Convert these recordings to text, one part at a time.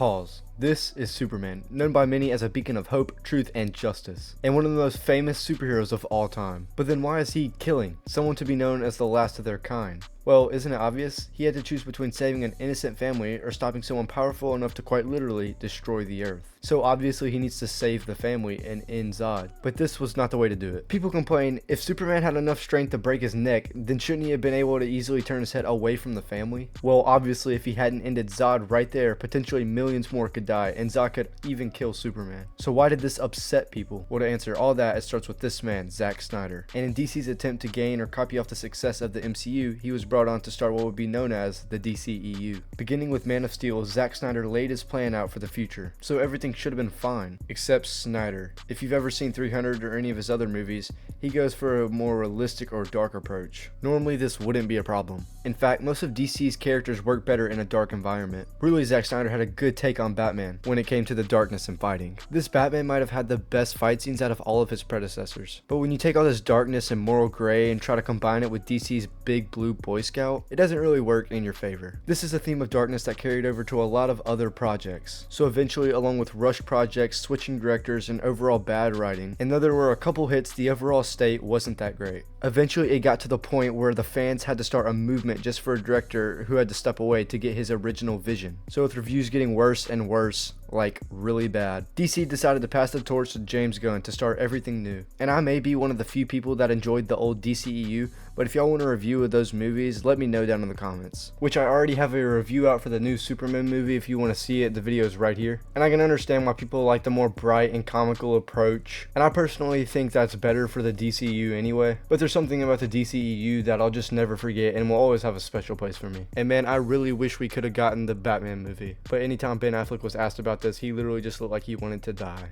Pause. This is Superman, known by many as a beacon of hope, truth, and justice, and one of the most famous superheroes of all time. But then why is he killing someone to be known as the last of their kind? Well, isn't it obvious? He had to choose between saving an innocent family or stopping someone powerful enough to quite literally destroy the Earth. So obviously he needs to save the family and end Zod. But this was not the way to do it. People complain, if Superman had enough strength to break his neck, then shouldn't he have been able to easily turn his head away from the family? Well, obviously if he hadn't ended Zod right there, potentially millions more could die, and Zod could even kill Superman. So why did this upset people? Well, to answer all that, it starts with this man, Zack Snyder. And in DC's attempt to gain or copy off the success of the MCU, he was brought on to start what would be known as the DCEU. Beginning with Man of Steel, Zack Snyder laid his plan out for the future, so everything should have been fine. Except Snyder. If you've ever seen 300 or any of his other movies, he goes for a more realistic or dark approach. Normally this wouldn't be a problem. In fact, most of DC's characters work better in a dark environment. Really, Zack Snyder had a good take on Batman when it came to the darkness and fighting. This Batman might have had the best fight scenes out of all of his predecessors. But when you take all this darkness and moral gray and try to combine it with DC's big blue Boy Scout, it doesn't really work in your favor. This is a theme of darkness that carried over to a lot of other projects. So eventually, along with rushed projects, switching directors, and overall bad writing, and though there were a couple hits, the overall state wasn't that great. Eventually, it got to the point where the fans had to start a movement just for a director who had to step away to get his original vision. So with reviews getting worse and worse, like really bad, DC decided to pass the torch to James Gunn to start everything new. And I may be one of the few people that enjoyed the old DCEU, but if y'all want a review of those movies, let me know down in the comments. Which I already have a review out for the new Superman movie. If you want to see it, the video is right here. And I can understand why people like the more bright and comical approach, and I personally think that's better for the DCEU anyway. But there's something about the DCEU that I'll just never forget and will always have a special place for me. And man, I really wish we could have gotten the Batman movie. But anytime Ben Affleck was asked about this, he literally just looked like he wanted to die.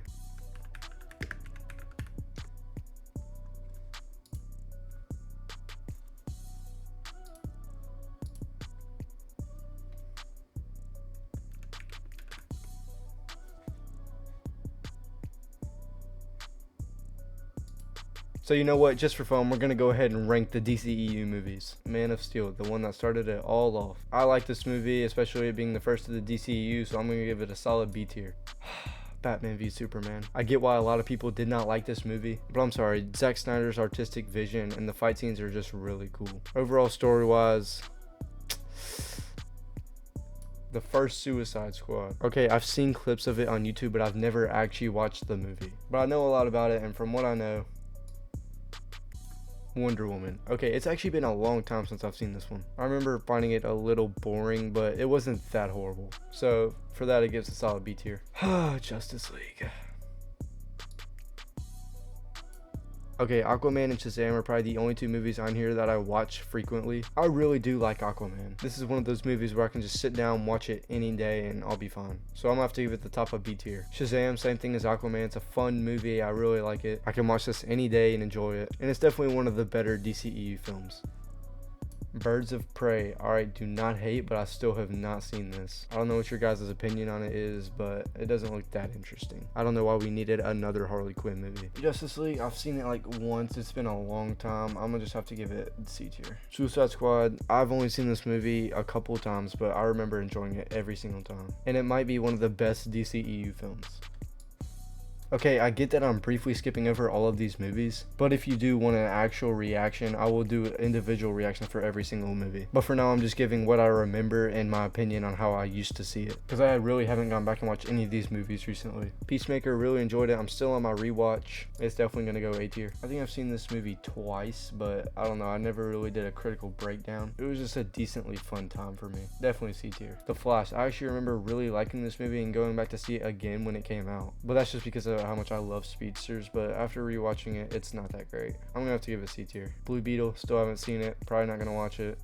So you know what, just for fun, we're going to go ahead and rank the DCEU movies. Man of Steel, the one that started it all off. I like this movie, especially it being the first of the DCEU, so I'm going to give it a solid B tier. Batman v Superman. I get why a lot of people did not like this movie, but I'm sorry, Zack Snyder's artistic vision and the fight scenes are just really cool. Overall story-wise, the first Suicide Squad. Okay, I've seen clips of it on YouTube, but I've never actually watched the movie. But I know a lot about it, and from what I know, Wonder Woman. Okay, it's actually been a long time since I've seen this one. I remember finding it a little boring, but it wasn't that horrible. So for that, it gives a solid B tier. Justice League. Okay, Aquaman and Shazam are probably the only two movies on here that I watch frequently. I really do like Aquaman. This is one of those movies where I can just sit down, watch it any day, and I'll be fine. So I'm gonna have to give it the top of B tier. Shazam, same thing as Aquaman. It's a fun movie. I really like it. I can watch this any day and enjoy it. And it's definitely one of the better DCEU films. Birds of Prey. Alright, do not hate, but I still have not seen this. I don't know what your guys' opinion on it is, but it doesn't look that interesting. I don't know why we needed another Harley Quinn movie. Justice League, I've seen it like once. It's been a long time. I'm gonna just have to give it C tier. Suicide Squad, I've only seen this movie a couple times, but I remember enjoying it every single time. And it might be one of the best DCEU films. Okay, I get that I'm briefly skipping over all of these movies, but if you do want an actual reaction, I will do individual reactions for every single movie. But for now, I'm just giving what I remember and my opinion on how I used to see it, because I really haven't gone back and watched any of these movies recently. Peacemaker, really enjoyed it. I'm still on my rewatch. It's definitely going to go A tier. I think I've seen this movie twice, but I don't know. I never really did a critical breakdown. It was just a decently fun time for me. Definitely C tier. The Flash, I actually remember really liking this movie and going back to see it again when it came out. But that's just because of how much I love speedsters, but after rewatching it, it's not that great. I'm gonna have to give it C tier. Blue Beetle, still haven't seen it, probably not gonna watch it.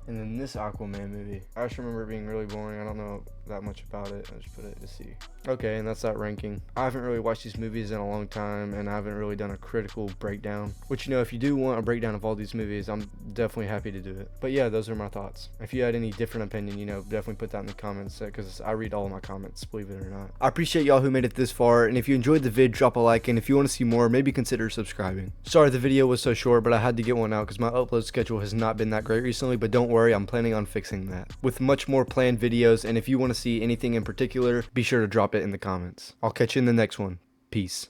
And then this Aquaman movie, I just remember it being really boring. I don't know that much about it. I just put it to C. Okay, and that's that ranking. I haven't really watched these movies in a long time, and I haven't really done a critical breakdown. Which, you know, if you do want a breakdown of all these movies, I'm definitely happy to do it. But yeah, those are my thoughts. If you had any different opinion, you know, definitely put that in the comments, because I read all of my comments, believe it or not. I appreciate y'all who made it this far, and if you enjoyed the vid, drop a like, and if you want to see more, maybe consider subscribing. Sorry the video was so short, but I had to get one out because my upload schedule has not been that great recently, but don't worry, I'm planning on fixing that. With much more planned videos, and if you want to see anything in particular, be sure to drop it in the comments. I'll catch you in the next one. Peace.